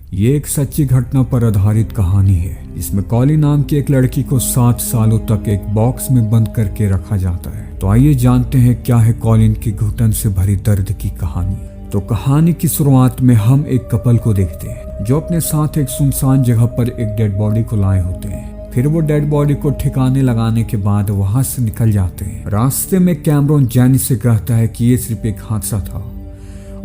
ये एक सच्ची घटना पर आधारित कहानी है। इसमें कॉलिन नाम की एक लड़की को 7 सालों तक एक बॉक्स में बंद करके रखा जाता है। तो आइए जानते हैं क्या है कॉलिन की घुटन से भरी दर्द की कहानी। तो कहानी की शुरुआत में हम एक कपल को देखते हैं जो अपने साथ एक सुनसान जगह पर एक डेड बॉडी को लाए होते हैं। फिर वो डेड बॉडी को ठिकाने लगाने के बाद वहां से निकल जाते हैं। रास्ते में कैमरॉन जैनी से कहता है कि ये सिर्फ एक हादसा था।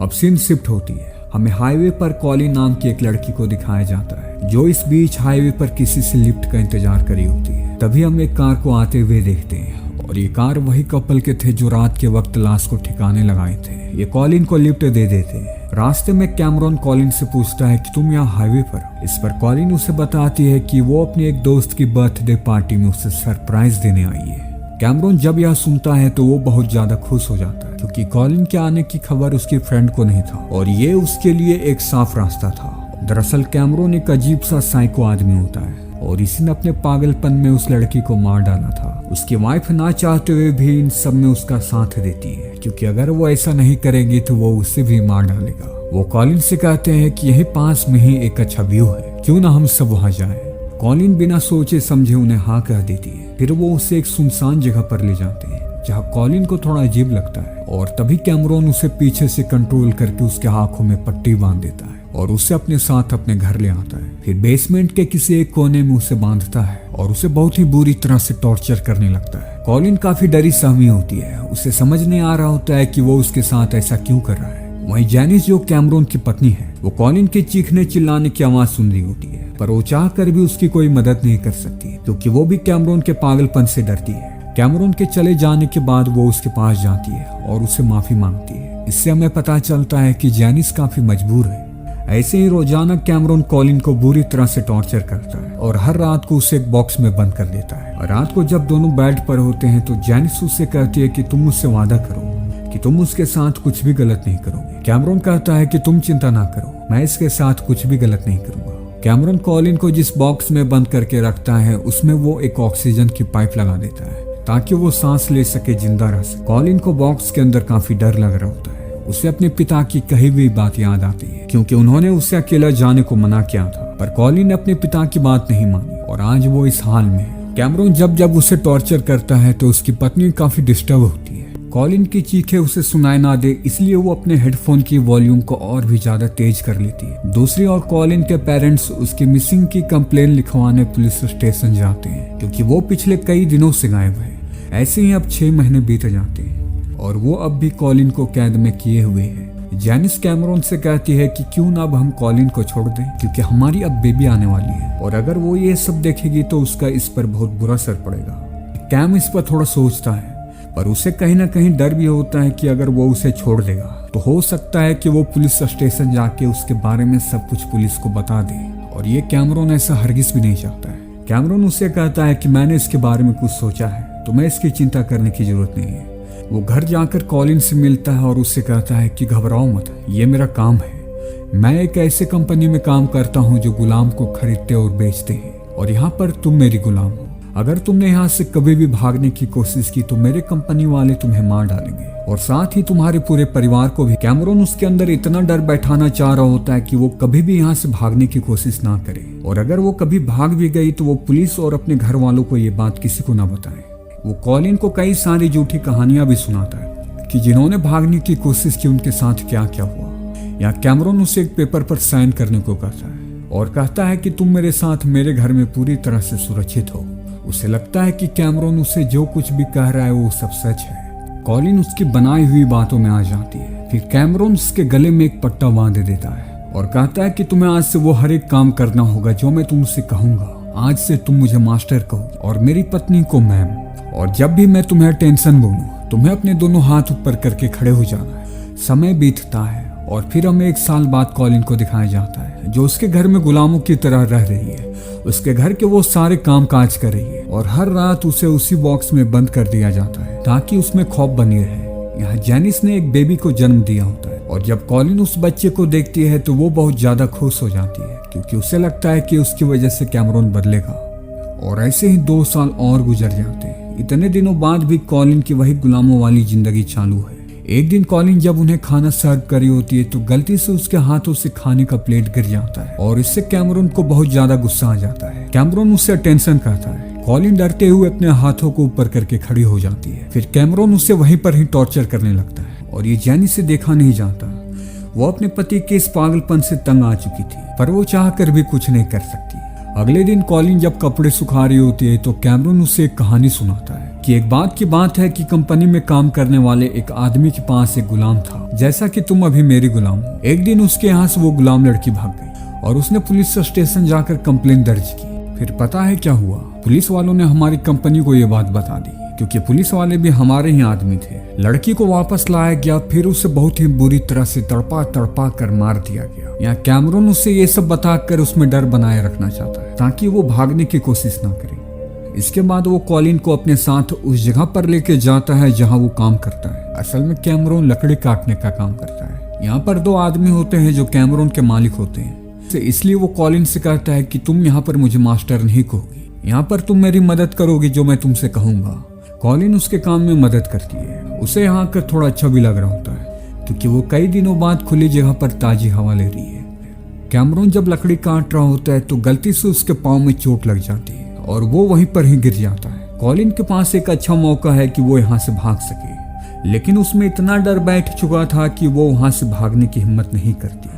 अब सीन शिफ्ट होती है। हमें हाईवे पर कॉलिन नाम की एक लड़की को दिखाया जाता है जो इस बीच हाईवे पर किसी से लिफ्ट का इंतजार करी होती है। तभी हम एक कार को आते हुए देखते हैं और ये कार वही कपल के थे जो रात के वक्त लाश को ठिकाने लगाए थे। ये कॉलिन को लिफ्ट दे देते हैं। रास्ते में कैमरॉन कॉलिन से पूछता है कि तुम यहाँ हाईवे पर। इस पर कॉलिन उसे बताती है कि वो अपने एक दोस्त की बर्थडे पार्टी में उसे सरप्राइज देने आई है। कैमरॉन जब यह सुनता है तो वो बहुत ज्यादा खुश हो जाता है क्योंकि कॉलिन के आने की खबर उसके फ्रेंड को नहीं था और ये उसके लिए एक साफ रास्ता था। दरअसल कैमरॉन एक अजीब सा साइको आदमी होता है और इसी ने अपने पागलपन में उस लड़की को मार डाला था। उसकी वाइफ ना चाहते हुए भी इन सब में उसका साथ देती है क्योंकि अगर वो ऐसा नहीं करेगी तो वो उसे भी मार डालेगा। वो कॉलिन से कहते हैं कि यही पास में ही एक अच्छा व्यू है, क्यों ना हम सब वहां जाएं। कॉलिन बिना सोचे समझे उन्हें हाँ कह देती है। फिर वो उसे एक सुनसान जगह पर ले जाते हैं जहाँ कॉलिन को थोड़ा अजीब लगता है और तभी कैमरॉन उसे पीछे से कंट्रोल करके उसके आंखों में पट्टी बांध देता है और उसे अपने साथ अपने घर ले आता है। फिर बेसमेंट के किसी एक कोने में उसे बांधता है और उसे बहुत ही बुरी तरह से टॉर्चर करने लगता है। कॉलिन काफी डरी सहमी होती है। उसे समझ नहीं आ रहा होता है कि वो उसके साथ ऐसा क्यों कर रहा है। वहीं जैनिस जो कैमरॉन की पत्नी है वो कॉलिन के चीखने चिल्लाने की आवाज सुन रही होती है पर वो चाह कर भी उसकी कोई मदद नहीं कर सकती क्योंकि वो भी कैमरॉन के पागलपन से डरती है। कैमरॉन के चले जाने के बाद वो उसके पास जाती है और उसे माफी मांगती है। इससे हमें पता चलता है कि जैनिस काफी मजबूर है। ऐसे ही रोजाना कैमरॉन कॉलिन को बुरी तरह से टॉर्चर करता है और हर रात को उसे एक बॉक्स में बंद कर देता है। और रात को जब दोनों बेड पर होते हैं तो जैनिस उससे कहती है कि तुम मुझसे वादा करो कि तुम उसके साथ कुछ भी गलत नहीं करोगे। कैमरॉन कहता है कि तुम चिंता ना करो, मैं इसके साथ कुछ भी गलत नहीं करूंगा। कैमरॉन कॉलिन को जिस बॉक्स में बंद करके रखता है उसमें वो एक ऑक्सीजन की पाइप लगा देता है ताकि वो सांस ले सके, जिंदा रह सके। कॉलिन को बॉक्स के अंदर काफी डर लग रहा होता है। उसे अपने पिता की कही हुई बात याद आती है क्योंकि उन्होंने उसे अकेला जाने को मना किया था पर कॉलिन ने अपने पिता की बात नहीं मानी और आज वो इस हाल में है। कैमरॉन जब जब उसे टॉर्चर करता है तो उसकी पत्नी काफी डिस्टर्ब होती है। कॉलिन की चीखें उसे सुनाई ना दे इसलिए वो अपने हेडफोन की वॉल्यूम को और भी ज्यादा तेज कर लेती है। दूसरी ओर कॉलिन के पेरेंट्स उसकी मिसिंग की कंप्लेन लिखवाने पुलिस स्टेशन जाते हैं क्योंकि वो पिछले कई दिनों से गायब है। ऐसे ही अब 6 महीने बीत जाते हैं और वो अब भी कॉलिन को कैद में किए हुए है। जैनिस कैमरॉन से कहती है कि क्यों ना अब हम कॉलिन को छोड़ दें क्योंकि हमारी अब बेबी आने वाली है और अगर वो ये सब देखेगी तो उसका इस पर बहुत बुरा असर पड़ेगा। कैम इस पर थोड़ा सोचता है पर उसे कहीं ना कहीं डर भी होता है कि अगर वो उसे छोड़ देगा तो हो सकता है कि वो पुलिस स्टेशन जाके उसके बारे में सब कुछ पुलिस को बता दे और ये कैमरॉन ऐसा हरगिज भी नहीं चाहता है। कैमरॉन उसे कहता है कि मैंने इसके बारे में कुछ सोचा है, तुम्हें इसकी चिंता करने की जरूरत नहीं है। वो घर जाकर कॉलिन से मिलता है और उससे कहता है कि घबराओ मत, ये मेरा काम है। मैं एक ऐसे कंपनी में काम करता हूँ जो गुलाम को खरीदते और बेचते हैं और यहाँ पर तुम मेरी गुलाम हो। अगर तुमने यहाँ से कभी भी भागने की कोशिश की तो मेरे कंपनी वाले तुम्हें मार डालेंगे और साथ ही तुम्हारे पूरे परिवार को भी। कैमरॉन उसके अंदर इतना डर बैठाना चाह रहा होता है कि वो कभी भी यहाँ से भागने की कोशिश ना करे और अगर वो कभी भाग भी गई तो वो पुलिस और अपने घर वालों को ये बात किसी को ना बताए। वो कॉलिन को कई सारी झूठी कहानियां भी सुनाता है कि जिन्होंने भागने की कोशिश की उनके साथ क्या क्या हुआ। यहाँ कैमरॉन उसे एक पेपर पर साइन करने को कहता है और कहता है कि तुम मेरे साथ मेरे घर में पूरी तरह से सुरक्षित हो। उसे लगता है कि कैमरॉन उसे जो कुछ भी कह रहा है वो सब सच है। कॉलिन उसकी बनाई हुई बातों में आ जाती है। फिर कैमरॉन उसके गले में एक पट्टा बांध देता है और कहता है कि तुम्हें आज से वो हर एक काम करना होगा जो मैं तुमसे कहूंगा। आज से तुम मुझे मास्टर कहो और मेरी पत्नी को मैम, और जब भी मैं तुम्हें टेंशन बोलूं तुम्हें अपने दोनों हाथ ऊपर करके खड़े हो जाना है। समय बीतता है और फिर हमें 1 साल बाद कॉलिन को दिखाया जाता है जो उसके घर में गुलामों की तरह रह रही है। उसके घर के वो सारे काम काज कर रही है और हर रात उसे उसी बॉक्स में बंद कर दिया जाता है ताकि उसमें खौफ बनी रहे। यहाँ जैनिस ने एक बेबी को जन्म दिया होता है और जब कॉलिन उस बच्चे को देखती है तो वो बहुत ज्यादा खुश हो जाती है क्योंकि उसे लगता है कि उसकी वजह से कैमरॉन बदलेगा। और ऐसे ही 2 साल और गुजर जाते हैं। इतने दिनों बाद भी कॉलिन की वही गुलामों वाली जिंदगी चालू है। एक दिन कॉलिन जब उन्हें खाना सर्व कर रही होती है तो गलती से उसके हाथों से खाने का प्लेट गिर जाता है और इससे कैमरून को बहुत ज्यादा गुस्सा आ जाता है। कैमरून उससे अटेंशन करता है। कॉलिन डरते हुए अपने हाथों को ऊपर करके खड़ी हो जाती है। फिर कैमरून उससे वहीं पर ही टॉर्चर करने लगता है और ये जेनी से देखा नहीं जाता। वो अपने पति के इस पागलपन से तंग आ चुकी थी, पर वो चाह कर भी कुछ नहीं कर सकती। अगले दिन कॉलिन जब कपड़े सुखा रही होती है तो कैमरून उसे एक कहानी सुनाता है कि एक बात की बात है कि कंपनी में काम करने वाले एक आदमी के पास एक गुलाम था, जैसा कि तुम अभी मेरी गुलाम हो। एक दिन उसके यहाँ से वो गुलाम लड़की भाग गई और उसने पुलिस स्टेशन जाकर कंप्लेंट दर्ज की। फिर पता है क्या हुआ? पुलिस वालों ने हमारी कंपनी को ये बात बता दी, क्योंकि पुलिस वाले भी हमारे ही आदमी थे। लड़की को वापस लाया गया, फिर उसे बहुत ही बुरी तरह से तड़पा तड़पा कर मार दिया गया। यहाँ कैमरून उसे ये सब बताकर उसमें डर बनाए रखना चाहता है ताकि वो भागने की कोशिश ना करे। इसके बाद वो कॉलिन को अपने साथ उस जगह पर लेके जाता है जहाँ वो काम करता है। असल में कैमरून लकड़ी काटने का काम करता है। यहाँ पर 2 आदमी होते हैं जो कैमरून के मालिक होते हैं, इसलिए वो कॉलिन से कहता है कि तुम यहाँ पर मुझे मास्टर नहीं कहोगी, यहाँ पर तुम मेरी मदद करोगी जो मैं तुमसे कहूंगा। कॉलिन उसके काम में मदद करती है। उसे यहाँ कर थोड़ा अच्छा भी लग रहा होता है क्योंकि वो कई दिनों बाद खुली जगह पर ताजी हवा ले रही है। कैमरून जब लकड़ी काट रहा होता है तो गलती से उसके पाँव में चोट लग जाती है और वो वहीं पर ही गिर जाता है। कॉलिन के पास एक अच्छा मौका है कि वो यहाँ से भाग सके, लेकिन उसमें इतना डर बैठ चुका था कि वो वहाँ से भागने की हिम्मत नहीं करती।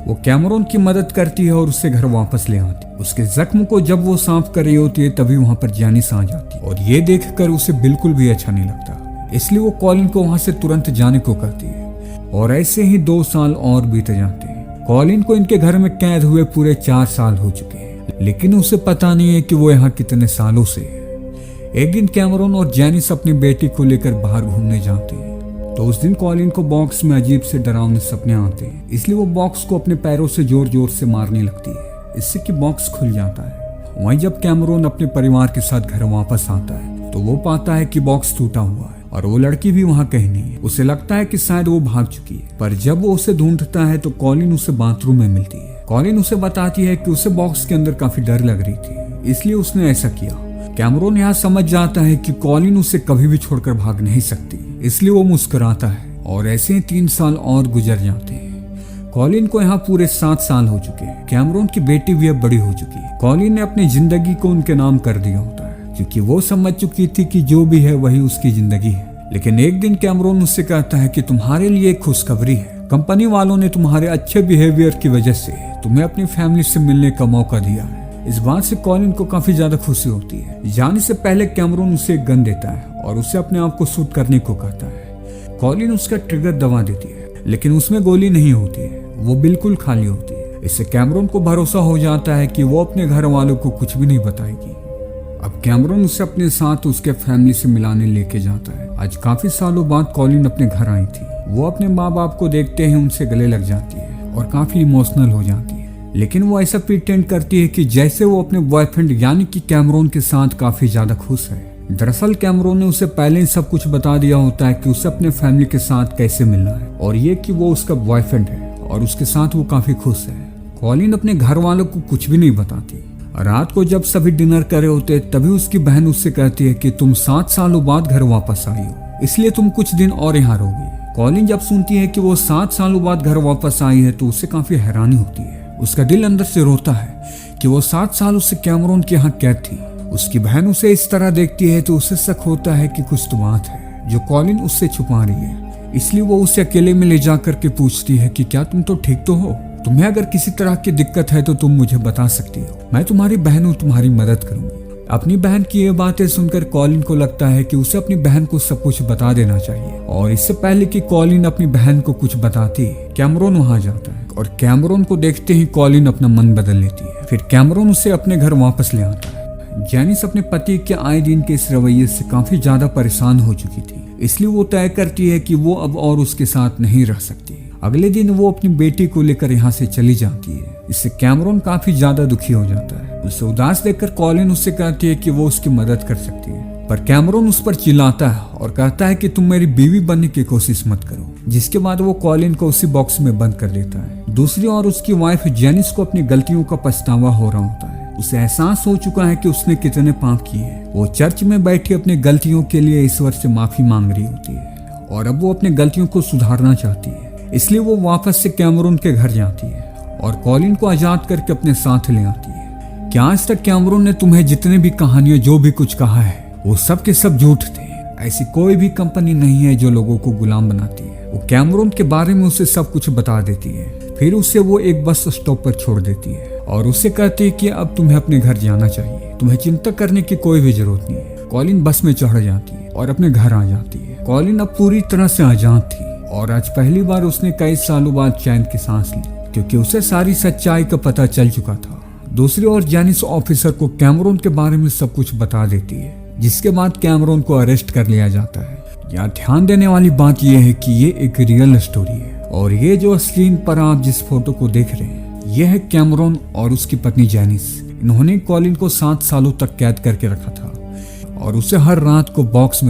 वो कैमरून की मदद करती है और उसे घर वापस ले आती। उसके जख्म को जब वो साफ कर रही होती है तभी वहाँ पर जेनिस आ जाती है और ये देखकर उसे बिल्कुल भी अच्छा नहीं लगता, इसलिए वो कॉलिन को वहाँ से तुरंत जाने को कहती है। और ऐसे ही 2 साल और बीत जाते हैं। कॉलिन को इनके घर में कैद हुए पूरे 4 साल हो चुके हैं, लेकिन उसे पता नहीं है कि वो यहाँ कितने सालों से है। एक दिन कैमरून और जेनिस अपनी बेटी को लेकर बाहर घूमने जाते हैं तो उस दिन कॉलिन को बॉक्स में अजीब से डरावने सपने आते हैं, इसलिए वो बॉक्स को अपने पैरों से जोर जोर से मारने लगती है, इससे कि बॉक्स खुल जाता है। वहीं जब कैमरून अपने परिवार के साथ घर वापस आता है तो वो पाता है कि बॉक्स टूटा हुआ है और वो लड़की भी वहाँ कहीं नहीं है। उसे लगता है कि शायद वो भाग चुकी है, पर जब वो उसे ढूंढता है तो कॉलिन उसे बाथरूम में मिलती है। कॉलिन उसे बताती है कि उसे बॉक्स के अंदर काफी डर लग रही थी, इसलिए उसने ऐसा किया। कैमरून यहाँ समझ जाता है कि कॉलिन उसे कभी भी छोड़कर भाग नहीं सकती, इसलिए वो मुस्कुराता है और ऐसे ही 3 साल और गुजर जाते हैं। कॉलिन को यहाँ पूरे 7 साल हो चुके हैं। कैमरून की बेटी भी अब बड़ी हो चुकी है। कॉलिन ने अपनी जिंदगी को उनके नाम कर दिया होता है क्योंकि वो समझ चुकी थी कि जो भी है वही उसकी जिंदगी है। लेकिन एक दिन कैमरून उससे कहता है कि तुम्हारे लिए एक खुशखबरी है, कंपनी वालों ने तुम्हारे अच्छे बिहेवियर की वजह से तुम्हें अपनी फैमिली से मिलने का मौका दिया है। इस बात से कॉलिन को काफी ज्यादा खुशी होती है। जाने से पहले कैमरून उसे एक गन देता है और उसे अपने आप को शूट करने को कहता है। कॉलिन उसका ट्रिगर दबा देती है, लेकिन उसमें गोली नहीं होती है, वो बिल्कुल खाली होती है। इससे कैमरून को भरोसा हो जाता है कि वो अपने घर वालों को कुछ भी नहीं बताएगी। अब कैमरून उसे अपने साथ उसके फैमिली से मिलाने लेके जाता है। आज काफी सालों बाद कॉलिन अपने घर आई थी। वो अपने माँ बाप को देखते ही उनसे गले लग जाती है और काफी इमोशनल हो जाती है, लेकिन वो ऐसा प्रिटेंड करती है कि जैसे वो अपने बॉयफ्रेंड यानी कि कैमरून के साथ काफी ज्यादा खुश है। दरअसल कैमरून ने उसे पहले ही सब कुछ बता दिया होता है कि उसे अपने फैमिली के साथ कैसे मिलना है और ये कि वो उसका बॉयफ्रेंड है और उसके साथ वो काफी खुश है। कॉलिन अपने घर वालों को कुछ भी नहीं बताती। रात को जब सभी डिनर कर रहे होते तभी उसकी बहन उससे कहती है कि तुम 7 सालों बाद घर वापस आई हो, इसलिए तुम कुछ दिन और यहाँ रहोगी। कॉलिन जब सुनती है कि वो 7 सालों बाद घर वापस आई है तो उसे काफी हैरानी होती है। उसका दिल अंदर से रोता है कि वो 7 सालों से कैमरून के यहाँ कैद थी। उसकी बहन उसे इस तरह देखती है तो उसे शक होता है कि कुछ तो बात है जो कॉलिन उससे छुपा रही है, इसलिए वो उसे अकेले में ले जा करके पूछती है कि क्या तुम तो ठीक तो हो? तुम्हें अगर किसी तरह की दिक्कत है तो तुम मुझे बता सकती हो, मैं तुम्हारी बहन हूँ, तुम्हारी मदद करूंगी। अपनी बहन की ये बातें सुनकर कॉलिन को लगता है कि उसे अपनी बहन को सब कुछ बता देना चाहिए। और इससे पहले कि कॉलिन अपनी बहन को कुछ बताती, कैमरून वहां जाता है और कैमरून को देखते ही कॉलिन अपना मन बदल लेती है। फिर कैमरून उसे अपने घर वापस ले आता है। जेनिस अपने पति के आए दिन के इस रवैये से काफी ज्यादा परेशान हो चुकी थी, इसलिए वो तय करती है कि वो अब और उसके साथ नहीं रह सकती। अगले दिन वो अपनी बेटी को लेकर यहाँ से चली जाती है। इससे कैमरून काफी ज्यादा दुखी हो जाता है। उसे उदास देखकर कॉलिन उससे कहती है कि वो उसकी मदद कर सकती है, पर कैमरून उस पर चिल्लाता है और कहता है कि तुम मेरी बीवी बनने की कोशिश मत करो, जिसके बाद वो कॉलिन को उसी बॉक्स में बंद कर देता है। दूसरी ओर उसकी वाइफ जेनिस को अपनी गलतियों का पछतावा हो रहा होता है। उसे एहसास हो चुका है कि उसने कितने पाप किए। वो चर्च में बैठी अपनी गलतियों के लिए ईश्वर से माफी मांग रही होती है और अब वो अपनी गलतियों को सुधारना चाहती है। इसलिए वो वापस से कैमरून के घर जाती है और कॉलिन को आजाद करके अपने साथ ले आती है। क्या आज तक कैमरून ने तुम्हें जितने भी कहानियों जो भी कुछ कहा है वो सब के सब झूठ थे। ऐसी कोई भी कंपनी नहीं है जो लोगों को गुलाम बनाती है। वो कैमरून के बारे में उसे सब कुछ बता देती है। फिर उसे वो एक बस स्टॉप पर छोड़ देती है और उससे कहती है कि अब तुम्हें अपने घर जाना चाहिए, तुम्हें चिंता करने की कोई भी जरूरत नहीं है। कॉलिन बस में चढ़ जाती है और अपने घर आ जाती है। कॉलिन अब पूरी तरह से आजाद थी और आज पहली बार उसने कई सालों बाद चैन की सांस ली, क्योंकि उसे सारी सच्चाई का पता चल चुका था। दूसरी ओर जैनिस ऑफिसर को कैमरून के बारे में सब कुछ बता देती है, जिसके बाद कैमरून को अरेस्ट कर लिया जाता है। यहाँ ध्यान देने वाली बात यह है कि ये एक रियल स्टोरी है और ये जो स्क्रीन पर आप जिस फोटो को देख रहे हैं यह है कैमरून और उसकी पत्नी जैनिस। इन्होंने कॉलिन को 7 सालों तक कैद करके रखा था और उसे हर रात को बॉक्स में